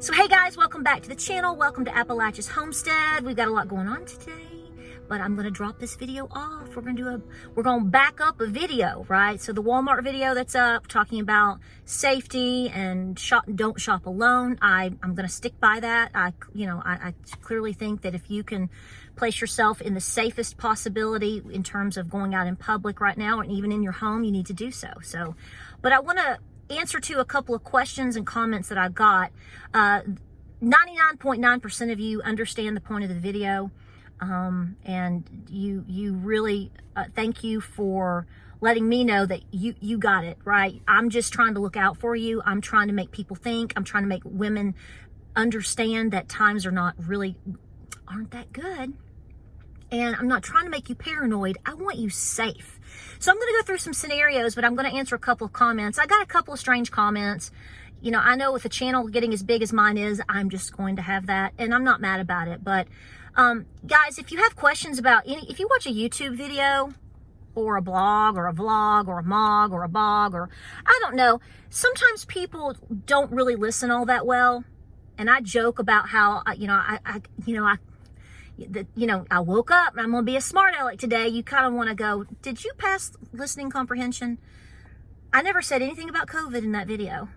So hey guys, welcome back to the channel. Welcome to Appalachia's Homestead. We've got a lot going on today, but I'm gonna drop this video off. We're gonna back up a video, right? So the Walmart video that's up talking about safety and don't shop alone. I'm gonna stick by that. I clearly think that if you can place yourself in the safest possibility in terms of going out in public right now, and even in your home, you need to do so. But I wanna answer to a couple of questions and comments that I've got. 99.9% of you understand the point of the video, and you really thank you for letting me know that you got it right. I'm just trying to look out for you. I'm trying to make people think. I'm trying to make women understand that times aren't that good. And I'm not trying to make you paranoid. I want you safe. So I'm going to go through some scenarios, but I'm going to answer a couple of comments. I got a couple of strange comments. You know, I know with a channel getting as big as mine is, I'm just going to have that, and I'm not mad about it. But guys, if you have questions about if you watch a YouTube video or a blog or a vlog or a mog or a bog, or I don't know, sometimes people don't really listen all that well. And I joke about how, I woke up and I'm going to be a smart aleck today. You kind of want to go, did you pass listening comprehension? I never said anything about COVID in that video.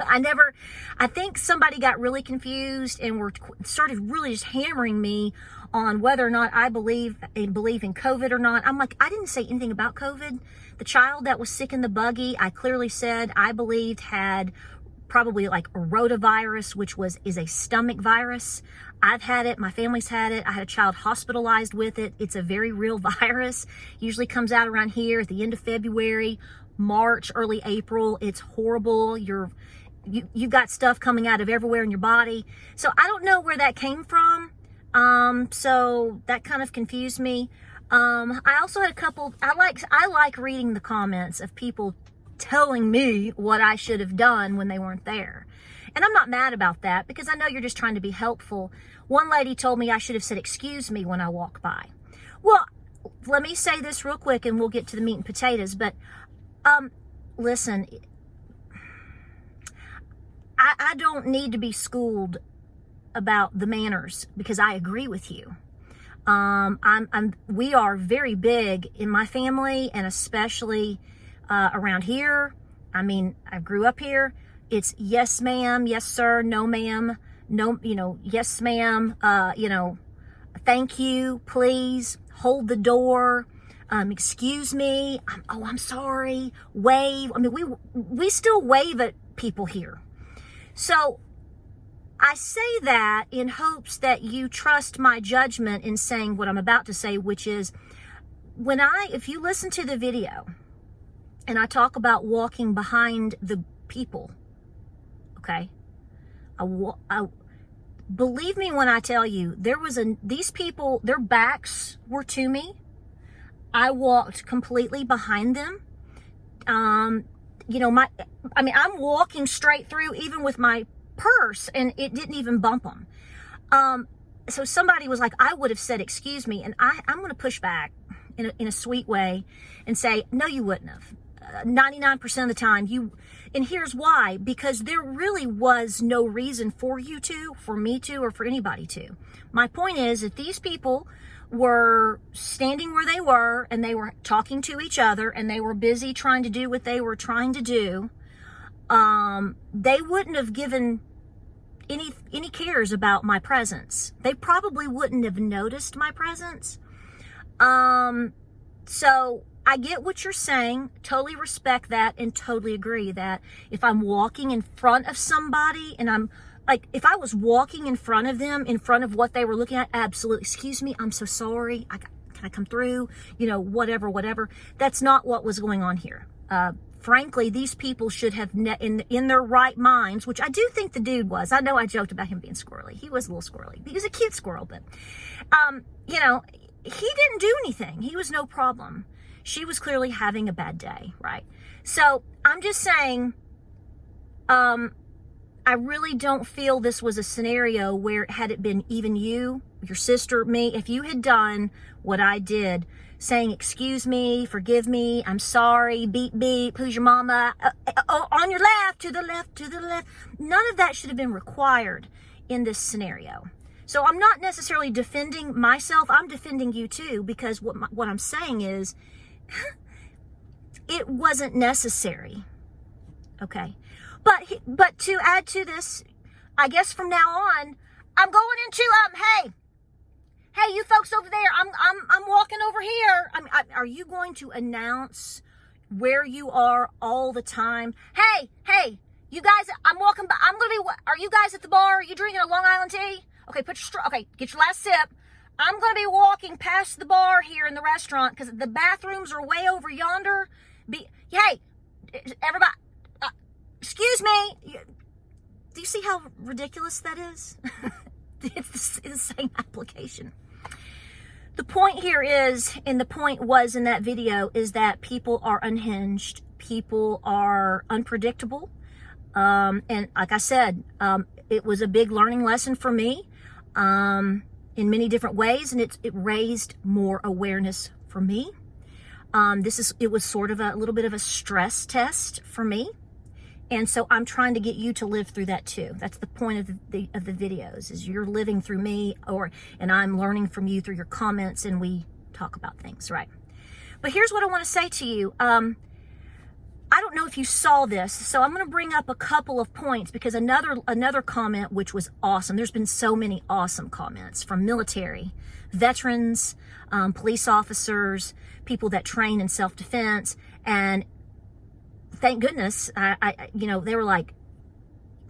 I think somebody got really confused and started really just hammering me on whether or not I believe in COVID or not. I'm like, I didn't say anything about COVID. The child that was sick in the buggy, I clearly said I believed had probably like a rotavirus, which is a stomach virus. I've had it. My family's had it. I had a child hospitalized with it. It's a very real virus. Usually comes out around here at the end of February, March, early April. It's horrible. You've got stuff coming out of everywhere in your body. So I don't know where that came from. So that kind of confused me. I also had a couple, I like reading the comments of people telling me what I should have done when they weren't there. And I'm not mad about that because I know you're just trying to be helpful. One lady told me I should have said, "Excuse me," when I walk by. Well, let me say this real quick and we'll get to the meat and potatoes. But listen, I don't need to be about the manners because I agree with you. We are very big in my family, and especially around here. I mean, I grew up here. It's yes, ma'am, yes, sir, no, ma'am, no, yes, ma'am, thank you, please, hold the door, excuse me, I'm sorry, wave. I mean, we still wave at people here. So I say that in hopes that you trust my judgment in saying what I'm about to say, which is if you listen to the video, and I talk about walking behind the people, okay? I believe me when I tell you, these people, their backs were to me. I walked completely behind them. I'm walking straight through, even with my purse, and it didn't even bump them. So somebody was like, I would have said, "Excuse me," and I'm going to push back in a sweet way and say, no, you wouldn't have. 99% of the time and here's why: because there really was no reason for you to, for me to, or for anybody to. My point is, if these people were standing where they were and they were talking to each other and they were busy trying to do what they were trying to do, they wouldn't have given any cares about my presence. They probably wouldn't have noticed my presence. So I get what you're saying, totally respect that, and totally agree that if I'm walking in front of somebody and I'm like, if I was walking in front of them, in front of what they were looking at, absolutely, "Excuse me, I'm so sorry, can I come through?" Whatever. That's not what was going on here. Frankly, these people should have, in their right minds, which I do think the dude was. I know I joked about him being squirrely. He was a little squirrely. He was a cute squirrel, but, he didn't do anything. He was no problem. She was clearly having a bad day, right? So I'm just saying, I really don't feel this was a scenario where, had it been even you, your sister, me, if you had done what I did, saying, excuse me, forgive me, I'm sorry, beep, beep, who's your mama, on your left, to the left, to the left. None of that should have been required in this scenario. So I'm not necessarily defending myself. I'm defending you too, because what I'm saying is it wasn't necessary. Okay. But to add to this, I guess from now on, I'm going into, hey, you folks over there, I'm walking over here. Are you going to announce where you are all the time? Hey, you guys, I'm walking by, are you guys at the bar? Are you drinking a Long Island tea? Okay, get your last sip. I'm going to be walking past the bar here in the restaurant because the bathrooms are way over yonder. Hey, everybody, excuse me. Do you see how ridiculous that is? It's the same application. The point here is, and the point was in that video, is that people are unhinged. People are unpredictable. And like I said, it was a big learning lesson for me in many different ways, and it raised more awareness for me. It was sort of a little bit of a stress test for me. And so I'm trying to get you to live through that too. That's the point of the videos, is you're living through me, and I'm learning from you through your comments, and we talk about things, right? But here's what I want to say to you. I don't know if you saw this, so I'm going to bring up a couple of points, because another comment, which was awesome. There's been so many awesome comments from military, veterans, police officers, people that train in self-defense, and thank goodness, they were like,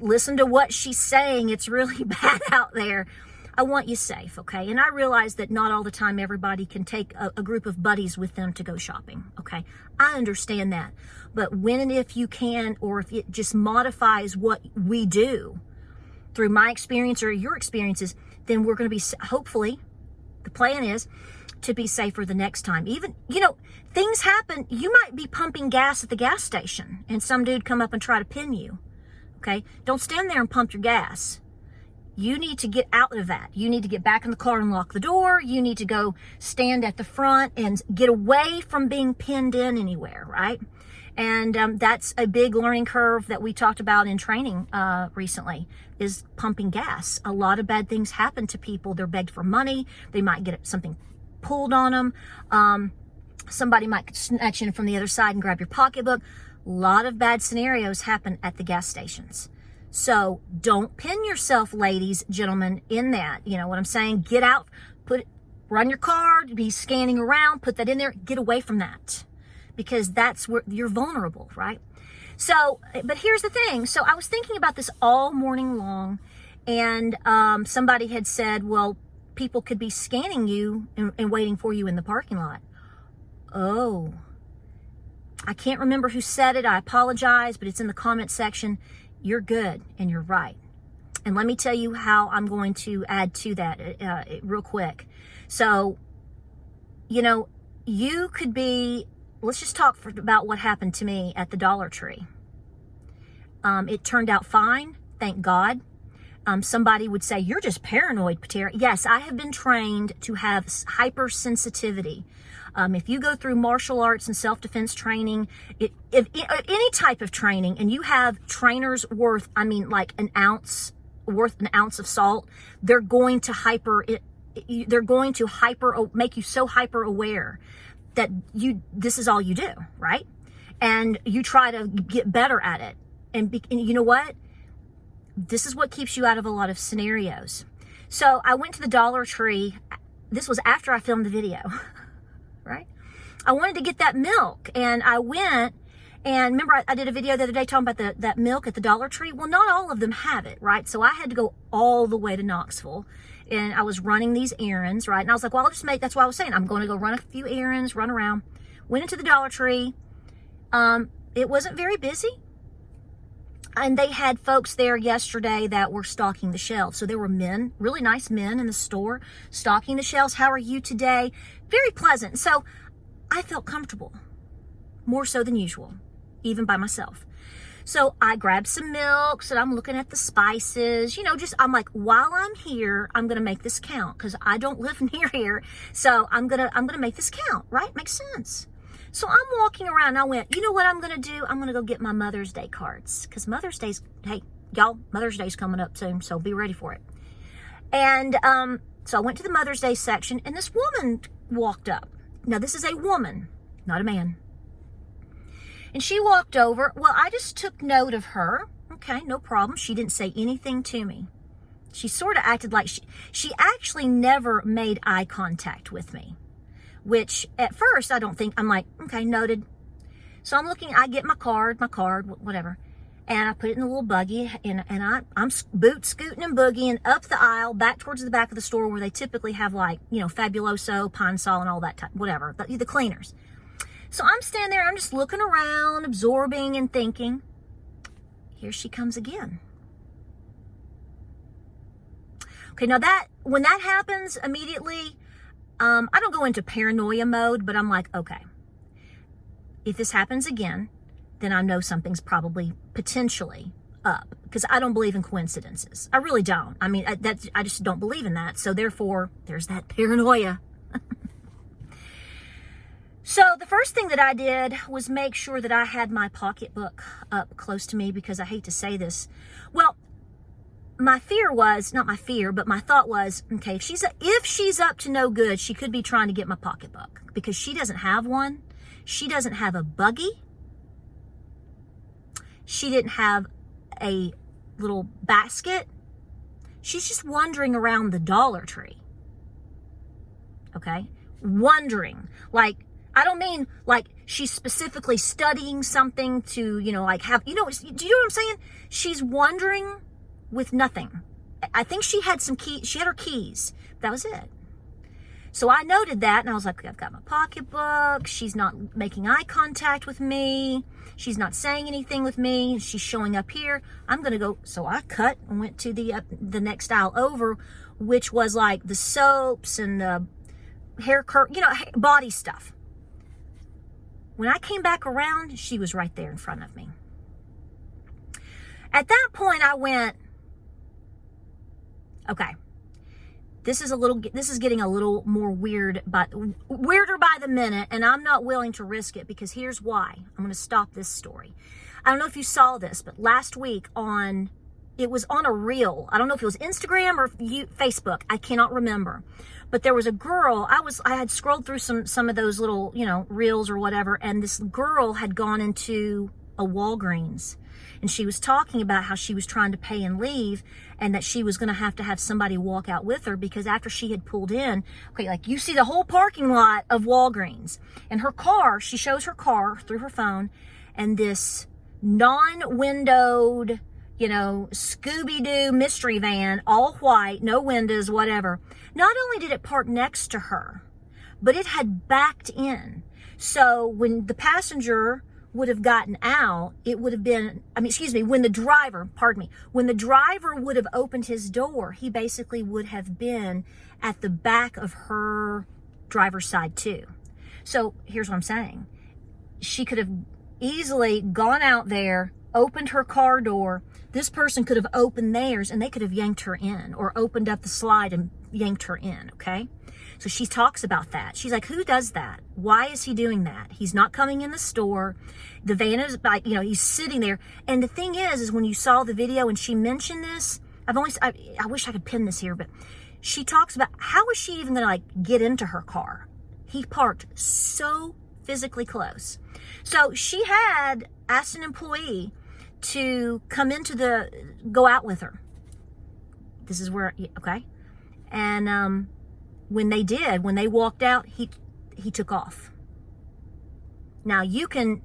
listen to what she's saying. It's really bad out there. I want you safe, okay? And I realize that not all the time everybody can take a group of buddies with them to go shopping, okay? I understand that. But when and if you can, or if it just modifies what we do through my experience or your experiences, then we're going to be, hopefully, the plan is to be safer the next time. Even, things happen. You might be pumping gas at the gas station and some dude come up and try to pin you, okay? Don't stand there and pump your gas. You need to get out of that. You need to get back in the car and lock the door. You need to go stand at the front and get away from being pinned in anywhere, right? And that's a big learning curve that we talked about in training recently, is pumping gas. A lot of bad things happen to people. They're begged for money. They might get something pulled on them. Somebody might snatch in from the other side and grab your pocketbook. A lot of bad scenarios happen at the gas stations. So don't pin yourself, ladies, gentlemen, in that. You know what I'm saying? Get out, run your card, be scanning around, put that in there, get away from that, because that's where you're vulnerable, right? So, but here's the thing. So I was thinking about this all morning long, and somebody had said, well, people could be scanning you and waiting for you in the parking lot. Oh, I can't remember who said it. I apologize, but it's in the comment section. You're good and you're right. And let me tell you how I'm going to add to that real quick. So, you could be, let's just talk about what happened to me at the Dollar Tree. It turned out fine, thank God. Somebody would say, you're just paranoid, Patera. Yes, I have been trained to have hypersensitivity. If you go through martial arts and self-defense training, any type of training, and you have trainers worth an ounce of salt, they're going to make you so hyper aware that this is all you do, right? And you try to get better at it. And you know what? This is what keeps you out of a lot of scenarios. So I went to the Dollar Tree. This was after I filmed the video, right? I wanted to get that milk, and I went, and remember I did a video the other day talking about that milk at the Dollar Tree? Well, not all of them have it, right? So I had to go all the way to Knoxville, and I was running these errands, right? And I was like, well, that's why I was saying, I'm going to go run a few errands, run around. Went into the Dollar Tree. It wasn't very busy. And they had folks there yesterday that were stocking the shelves. So there were men, really nice men in the store, stocking the shelves. How are you today? Very pleasant. So I felt comfortable, more so than usual, even by myself. So I grabbed some milk, and I'm looking at the spices, I'm like, while I'm here, I'm going to make this count because I don't live near here. So I'm going to make this count, right? Makes sense. So I'm walking around and I went, you know what I'm going to do? I'm going to go get my Mother's Day cards because hey, y'all, Mother's Day's coming up soon. So be ready for it. And, so I went to the Mother's Day section and this woman walked up. Now this is a woman, not a man. And she walked over. Well, I just took note of her. Okay, no problem. She didn't say anything to me. She sort of acted like she actually never made eye contact with me, which at first I'm like, okay, noted. So I'm looking, I get my card, whatever. And I put it in the little buggy and I'm boot scooting and boogieing up the aisle back towards the back of the store where they typically have Fabuloso, Pine Sol and all that type, whatever, the cleaners. So I'm standing there, I'm just looking around, absorbing and thinking, here she comes again. Okay, now when that happens immediately, I don't go into paranoia mode, but I'm like, okay, if this happens again, then I know something's probably potentially up because I don't believe in coincidences. I really don't. I mean, I just don't believe in that. So therefore, there's that paranoia. So the first thing that I did was make sure that I had my pocketbook up close to me because I hate to say this. Well, my fear was, not my fear, but my thought was, okay, if she's up to no good, she could be trying to get my pocketbook because she doesn't have one. She doesn't have a buggy. She didn't have a little basket. She's just wandering around the Dollar Tree. Okay? Wandering. Like, I don't mean like she's specifically studying something to, do you know what I'm saying? She's wandering with nothing. I think she had her keys. That was it. So I noted that and I was like, I've got my pocketbook. She's not making eye contact with me. She's not saying anything with me. She's showing up here. I'm going to go. So I cut and went to the next aisle over, which was like the soaps and the hair curl, body stuff. When I came back around, she was right there in front of me. At that point, I went, okay, this is getting a little more weirder by the minute, and I'm not willing to risk it because here's why. I'm going to stop this story. I don't know if you saw this, but last week it was on a reel. I don't know if it was Instagram or Facebook. I cannot remember. But there was a girl, I had scrolled through some of those little, reels or whatever, and this girl had gone into a Walgreens. And she was talking about how she was trying to pay and leave and that she was going to have somebody walk out with her because after she had pulled in, okay, like you see the whole parking lot of Walgreens and her car, she shows her car through her phone and this non-windowed, Scooby-Doo mystery van, all white, no windows, whatever. Not only did it park next to her, but it had backed in. So when the passenger would have gotten out, it would have been, when the driver would have opened his door, he basically would have been at the back of her driver's side too. So here's what I'm saying. She could have easily gone out there, opened her car door. This person could have opened theirs and they could have yanked her in or opened up the slide and yanked her in, okay? So she talks about that. She's like, who does that? Why is he doing that? He's not coming in the store. The van is like, he's sitting there. And the thing is when you saw the video and she mentioned this, I wish I could pin this here, but she talks about how is she even going to get into her car? He parked so physically close. So she had asked an employee to come go out with her. This is where, okay. And, when they walked out, he took off. Now you can,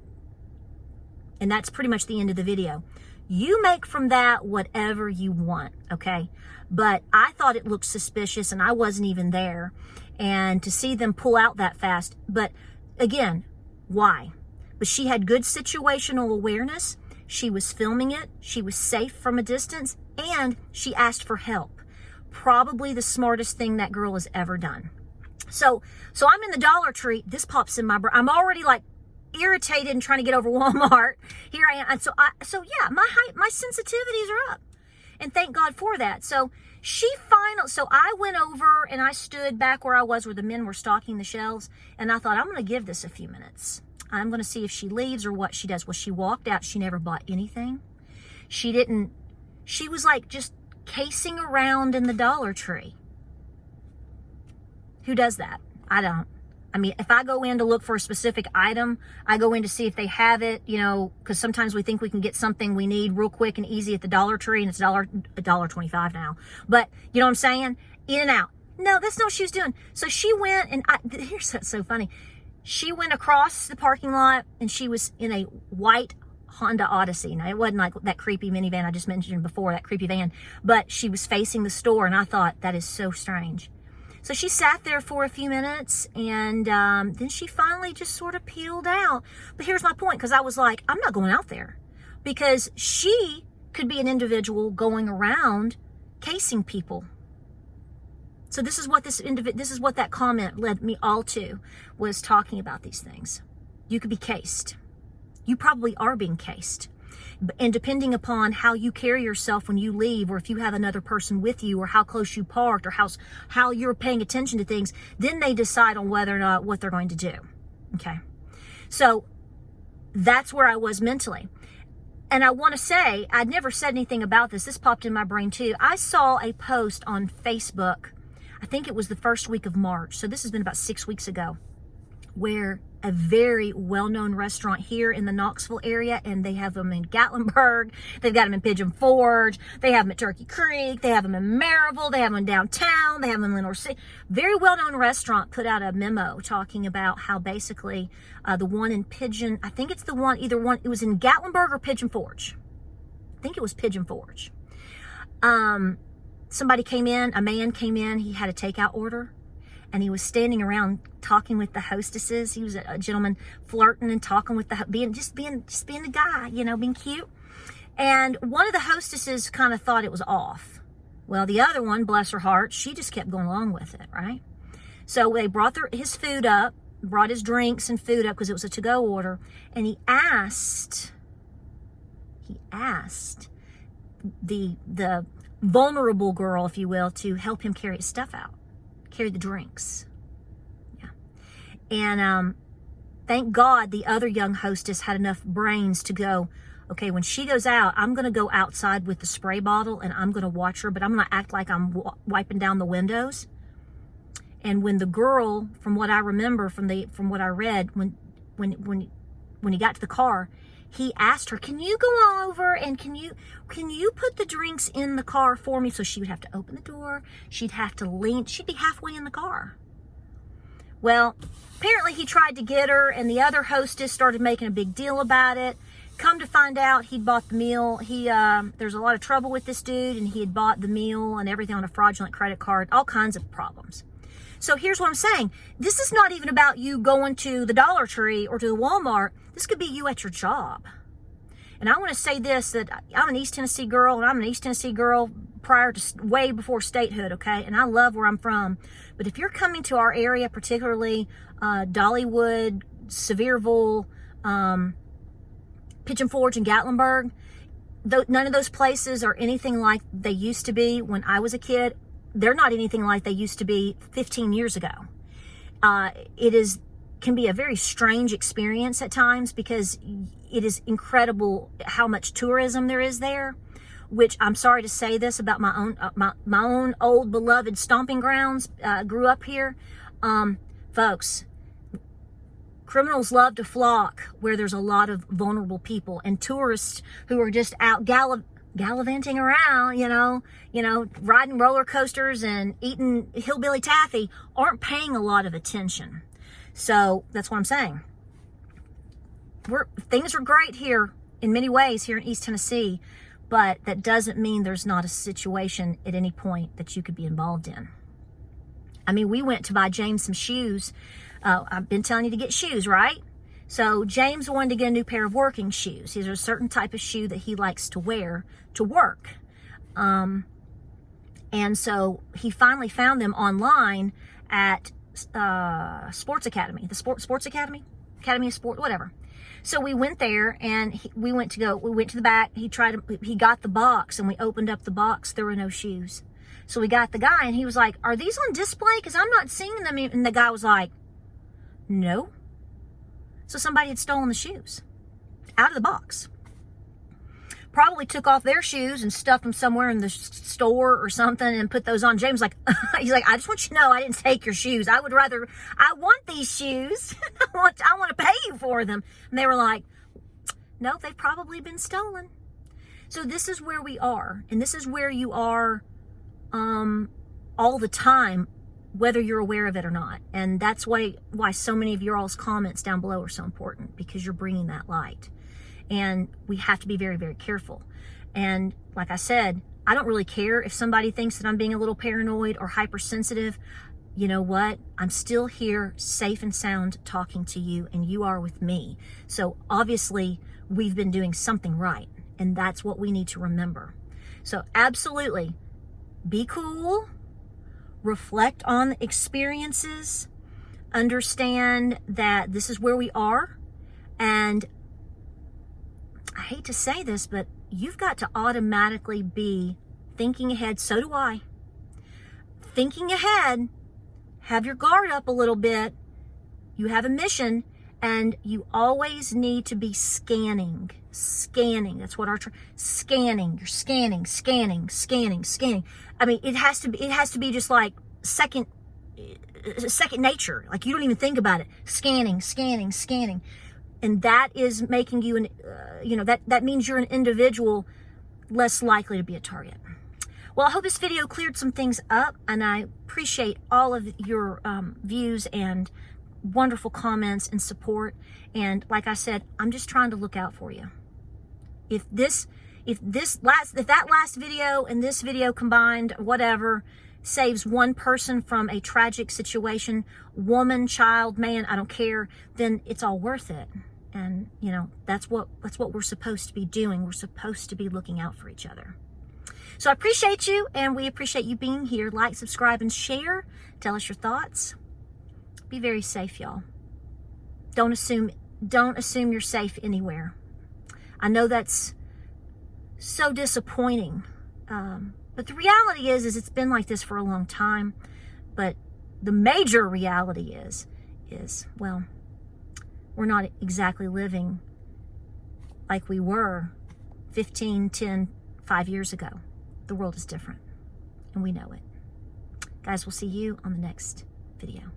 and that's pretty much the end of the video. You make from that whatever you want, okay? But I thought it looked suspicious and I wasn't even there. And to see them pull out that fast, but again, why? But she had good situational awareness. She was filming it. She was safe from a distance and she asked for help. Probably the smartest thing that girl has ever done. So I'm in the Dollar Tree. This pops in my brain. I'm already like irritated and trying to get over Walmart. Here I am. And so yeah, my sensitivities are up. And thank God for that. So so I went over and I stood back where I was, where the men were stocking the shelves. And I thought, I'm going to give this a few minutes. I'm going to see if she leaves or what she does. Well, she walked out. She never bought anything. She was like just casing around in the Dollar Tree. Who does that? I don't. I mean, if I go in to look for a specific item, I go in to see if they have it, because sometimes we think we can get something we need real quick and easy at the Dollar Tree, and it's $1.25 now. But you know what I'm saying? In and out. No, that's not what she was doing. So she went, and here's what's so funny. She went across the parking lot, and she was in a white Honda Odyssey. Now, it wasn't like that creepy minivan I just mentioned before, that creepy van, but she was facing the store, and I thought, that is so strange. So she sat there for a few minutes, and then she finally just sort of peeled out. But here's my point, because I was like, I'm not going out there, because she could be an individual going around casing people. So this is what that comment led me all to, was talking about these things. You could be cased. You probably are being cased. And depending upon how you carry yourself when you leave, or if you have another person with you, or how close you parked, or how you're paying attention to things, then they decide on whether or not what they're going to do. Okay. So that's where I was mentally. And I want to say, I'd never said anything about this. This popped in my brain too. I saw a post on Facebook. I think it was the first week of March. So this has been about 6 weeks ago, where a very well-known restaurant here in the Knoxville area, and they have them in Gatlinburg, they've got them in Pigeon Forge, they have them at Turkey Creek, they have them in Maryville, they have them in downtown, they have them in Lenore City. Very well-known restaurant put out a memo talking about how basically the one in Pigeon, I think it's the one, it was in Gatlinburg or Pigeon Forge. I think it was Pigeon Forge. Somebody came in, a man came in, he had a takeout order. And he was standing around talking with the hostesses. He was a gentleman, flirting and talking with being a guy, being cute. And one of the hostesses kind of thought it was off. Well, the other one, bless her heart, she just kept going along with it, right? So they brought his food up, brought his drinks and food up, because it was a to-go order. And he asked the vulnerable girl, if you will, to help him carry his stuff out. Carry the drinks. Yeah. And thank God the other young hostess had enough brains to go, okay, when she goes out, I'm going to go outside with the spray bottle, and I'm going to watch her, but I'm going to act like I'm wiping down the windows. And when the girl, from what I remember, from what I read, when he got to the car, he asked her, can you go over and can you put the drinks in the car for me? So she would have to open the door. She'd have to lean. She'd be halfway in the car. Well, apparently he tried to get her, and the other hostess started making a big deal about it. Come to find out, he'd bought the meal. There's a lot of trouble with this dude, and he had bought the meal and everything on a fraudulent credit card, all kinds of problems. So here's what I'm saying. This is not even about you going to the Dollar Tree or to the Walmart. This could be you at your job. And I want to say this, that I'm an East Tennessee girl, and I'm an East Tennessee girl prior to way before statehood, okay? And I love where I'm from. But if you're coming to our area, particularly Dollywood, Sevierville, Pigeon Forge, and Gatlinburg, none of those places are anything like they used to be when I was a kid. They're not anything like they used to be 15 years ago. Can be a very strange experience at times, because it is incredible how much tourism there is there, which I'm sorry to say this about my own old beloved stomping grounds. Grew up here. Folks, criminals love to flock where there's a lot of vulnerable people, and tourists who are just out gallivanting around, riding roller coasters and eating hillbilly taffy aren't paying a lot of attention. So that's what I'm saying. Things are great here in many ways here in East Tennessee, but that doesn't mean there's not a situation at any point that you could be involved in. I mean, we went to buy James some shoes. I've been telling you to get shoes, right? So James wanted to get a new pair of working shoes. These are a certain type of shoe that he likes to wear to work. And so he finally found them online at Sports Academy, the Sports Academy of Sport, whatever. So we went there, and we went to the back. He got the box, and we opened up the box. There were no shoes. So we got the guy, and he was like, "Are these on display? Because I'm not seeing them." And the guy was like, "No." So somebody had stolen the shoes out of the box. Probably took off their shoes and stuffed them somewhere in the store or something and put those on. James he's like, "I just want you to know I didn't take your shoes. I want these shoes. I want to pay you for them." And they were like, "No, they've probably been stolen." So this is where we are, and this is where you are all the time, whether you're aware of it or not. And that's why so many of your all's comments down below are so important, because you're bringing that light. And we have to be very, very careful. And like I said, I don't really care if somebody thinks that I'm being a little paranoid or hypersensitive. You know what? I'm still here, safe and sound, talking to you, and you are with me. So obviously, we've been doing something right, and that's what we need to remember. So absolutely, be cool, reflect on the experiences, understand that this is where we are, and I hate to say this, but you've got to automatically be thinking ahead. So do I. Thinking ahead, have your guard up a little bit. You have a mission, and you always need to be scanning. That's what scanning. You're scanning. I mean, it has to be just like second nature. Like, you don't even think about it. Scanning. And that is making you that means you're an individual less likely to be a target. Well, I hope this video cleared some things up, and I appreciate all of your views and wonderful comments and support. And like I said, I'm just trying to look out for you. If that last video and this video combined, whatever, saves one person from a tragic situation, woman, child, man, I don't care, then it's all worth it. And that's what we're supposed to be doing. We're supposed to be looking out for each other. So I appreciate you, and we appreciate you being here. Like, subscribe, and share. Tell us your thoughts. Be very safe, y'all. Don't assume you're safe anywhere. I know that's so disappointing. But the reality is it's been like this for a long time. But the major reality is, well, we're not exactly living like we were 15, 10, 5 years ago. The world is different, and we know it. Guys, we'll see you on the next video.